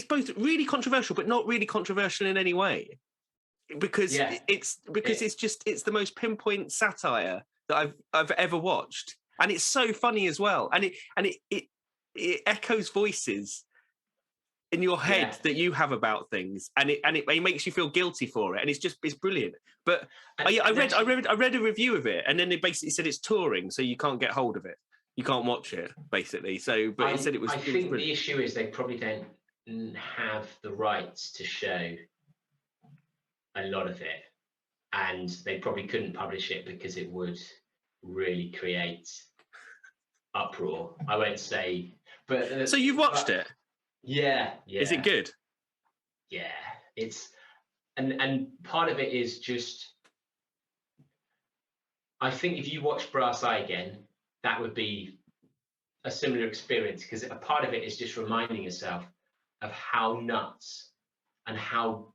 both really controversial, but not really controversial in any way, because it's the most pinpoint satire that I've ever watched, and it's so funny as well, and it echoes voices in your head that you have about things, and it makes you feel guilty for it, and it's brilliant. But I read a review of it, and then they basically said it's touring, so you can't get hold of it, you can't watch it, basically. So, but it said it was. I think the issue is they probably don't have the rights to show a lot of it, and they probably couldn't publish it because it would really create uproar. I won't say, but so you've watched it? Yeah. Is it good? Yeah, it's and part of it is just, I think if you watch Brass Eye again, that would be a similar experience, because a part of it is just reminding yourself of how nuts and how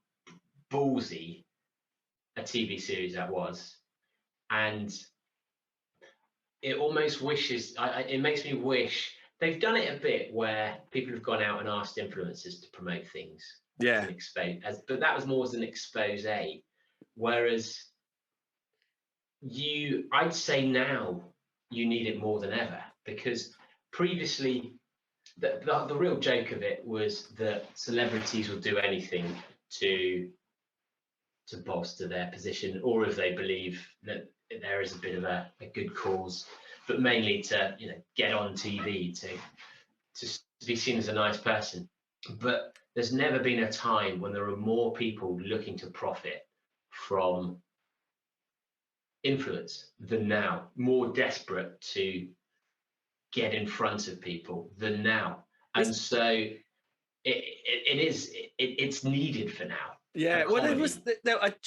ballsy a TV series that was. And it almost it makes me wish, they've done it a bit where people have gone out and asked influencers to promote things. Yeah. But that was more as an expose. Whereas I'd say now you need it more than ever, because previously the real joke of it was that celebrities will do anything to bolster their position, or if they believe that there is a bit of a good cause, but mainly to get on TV, to be seen as a nice person. But there's never been a time when there are more people looking to profit from influence than now, more desperate to get in front of people than now. And so it's needed for now. Yeah, well, there was. Do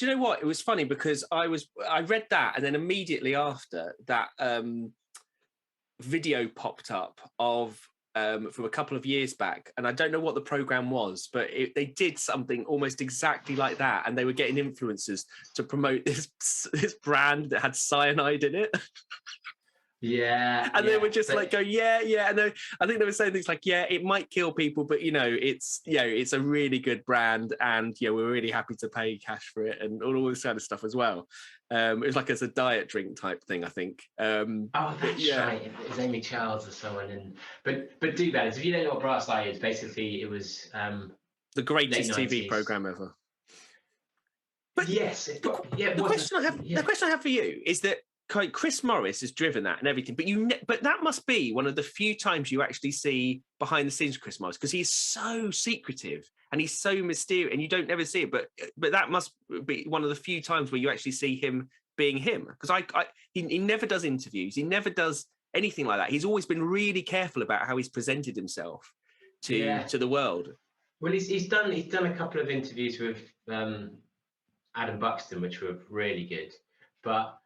you know what? It was funny because I read that, and then immediately after that, video popped up of from a couple of years back, and I don't know what the program was, but they did something almost exactly like that, and they were getting influencers to promote this brand that had cyanide in it. Yeah, and they were just like go, yeah, and I think they were saying things like, yeah, it might kill people, but it's it's a really good brand, and we're really happy to pay cash for it, and all this kind of stuff as well. It was like as a diet drink type thing, I think. Oh, that's right. It was Amy Charles or someone, and but do that. If you don't know what Brass Eye is, basically it was the greatest TV program ever. But yes, the question I have for you is that Chris Morris has driven that and everything, but that must be one of the few times you actually see behind the scenes Chris Morris, because he's so secretive and he's so mysterious, and you don't ever see it. But that must be one of the few times where you actually see him being him, because he never does interviews, he never does anything like that. He's always been really careful about how he's presented himself to the world. Well, he's done a couple of interviews with Adam Buxton, which were really good, but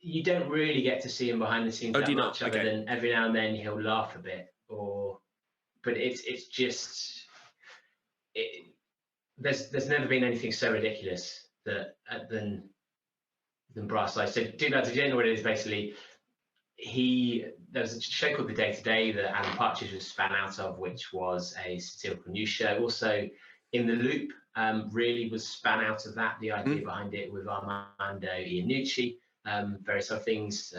you don't really get to see him behind the scenes that much, other than every now and then he'll laugh a bit, but it's just there's never been anything so ridiculous than Brass Eye. So, if you don't know what it is, basically there's a show called The Day to Day that Alan Partridge was spun out of, which was a satirical news show. Also, In the Loop really was span out of that, the idea behind it, with Armando Iannucci, various other things,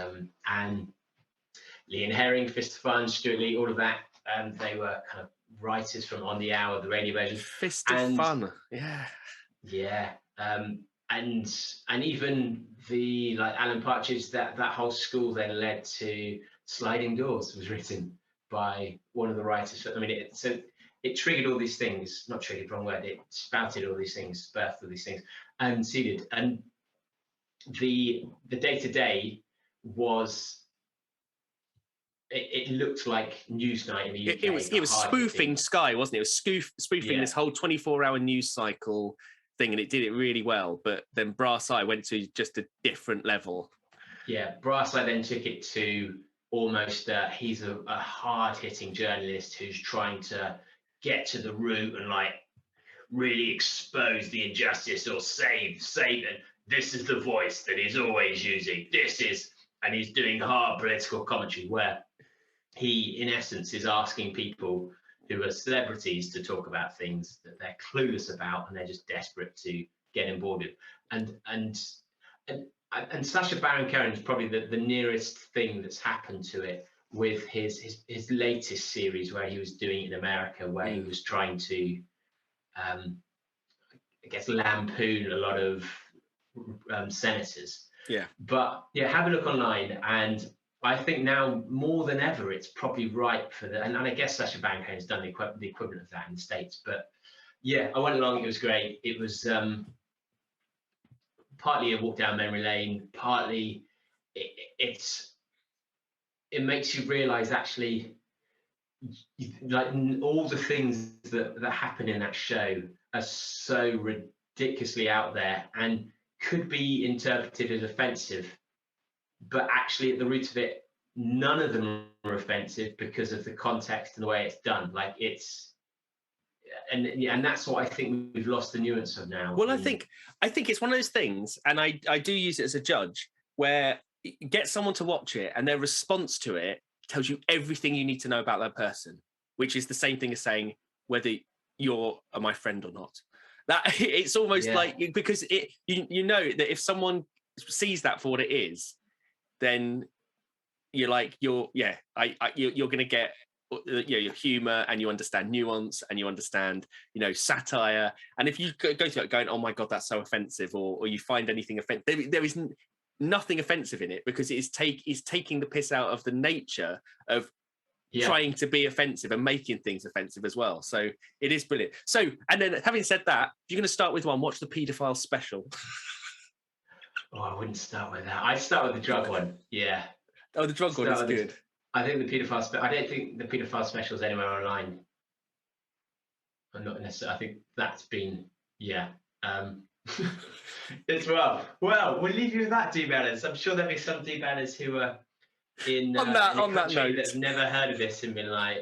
and Leon Herring, Fist of Fun, Stuart Lee, all of that. They were kind of writers from On the Hour, the radio version. Fist of Fun, and even the Alan Partridge, that whole school then led to Sliding Doors, was written by one of the writers. I mean, it triggered all these things, not triggered, wrong word, it spouted all these things, birthed all these things, and seeded. And the Day-to-Day was, it looked like Newsnight in the UK. It was spoofing Sky, wasn't it? It was spoofing this whole 24-hour news cycle thing, and it did it really well. But then Brass Eye went to just a different level. Yeah, Brass Eye then took it to almost, he's a hard-hitting journalist who's trying to get to the root and really expose the injustice or save it. This is the voice that he's always using. And he's doing hard political commentary where he, in essence, is asking people who are celebrities to talk about things that they're clueless about and they're just desperate to get on board with. And Sacha Baron Cohen is probably the nearest thing that's happened to it, with his latest series where he was doing it in America, where he was trying to, I guess, lampoon a lot of senators. Yeah. But have a look online, and I think now more than ever it's probably ripe for and I guess Sacha Baron Cohen's done the equivalent of that in the States. But I went along, it was great. It was partly a walk down memory lane, partly it makes you realize, actually, all the things that happen in that show are so ridiculously out there and could be interpreted as offensive, but actually at the root of it, none of them are offensive because of the context and the way it's done. And that's what I think we've lost the nuance of now. Well, I think it's one of those things, and I do use it as a judge, where you get someone to watch it and their response to it tells you everything you need to know about that person, which is the same thing as saying whether you're my friend or not. That it's almost because you know that if someone sees that for what it is, then you're going to get your humor, and you understand nuance, and you understand satire. And if you go through it going, oh my god, that's so offensive, or you find anything offensive, there is nothing offensive in it, because it's taking the piss out of the nature of trying to be offensive and making things offensive as well. So it is brilliant. So, and then having said that, you're going to start with watch the paedophile special. Oh, I wouldn't start with that. I'd start with the drug one. Yeah. Oh, the drug one is good. I think the paedophile. I don't think the paedophile special is anywhere online. I'm not necessarily. I think that's been Yeah. As well. Well, we'll leave you with that, D-banners. I'm sure there'll be some D-banners who are in on a that country note, that have never heard of this and been like,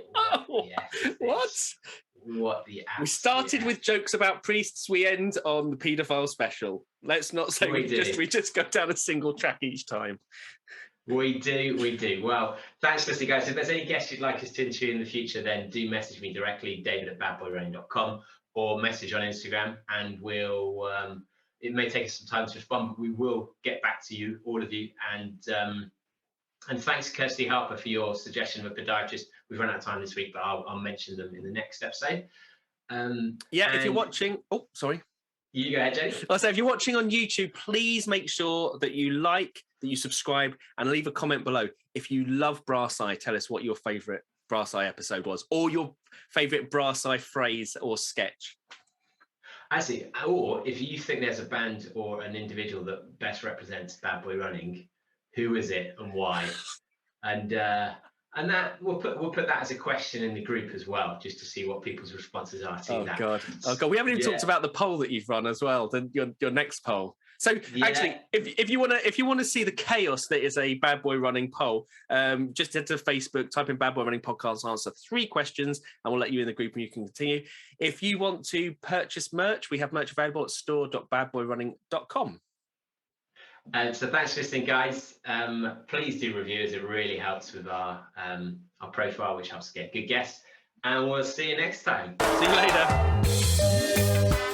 what the F We started with jokes about priests. We end on the paedophile special. Let's not say we just go down a single track each time. We do. Well, thanks for listening, guys. If there's any guests you'd like us to interview in the future, then do message me directly, david@badboyrunning.com, or message on Instagram, and we'll. It may take us some time to respond, but we will get back to you, all of you. And thanks, Kirsty Harper, for your suggestion of a podiatrist. We've run out of time this week, but I'll mention them in the next episode. If you're watching, sorry. You go ahead, Jody. I'll say, if you're watching on YouTube, please make sure that you like, that you subscribe, and leave a comment below. If you love Brass Eye, tell us what your favourite Brass Eye episode was, or your favourite Brass Eye phrase or sketch. I see. Or if you think there's a band or an individual that best represents Bad Boy Running, who is it and why? And that we'll put that as a question in the group as well, just to see what people's responses are to that. Oh god, we haven't even talked about the poll that you've run as well. Then your next poll. So actually, if you want to see the chaos that is a Bad Boy Running poll, just head to Facebook, type in Bad Boy Running podcast, answer 3 questions, and we'll let you in the group and you can continue. If you want to purchase merch, we have merch available at store.badboyrunning.com. So thanks for listening, guys. Please do review us. It really helps with our profile, which helps get good guests. And we'll see you next time. See you later.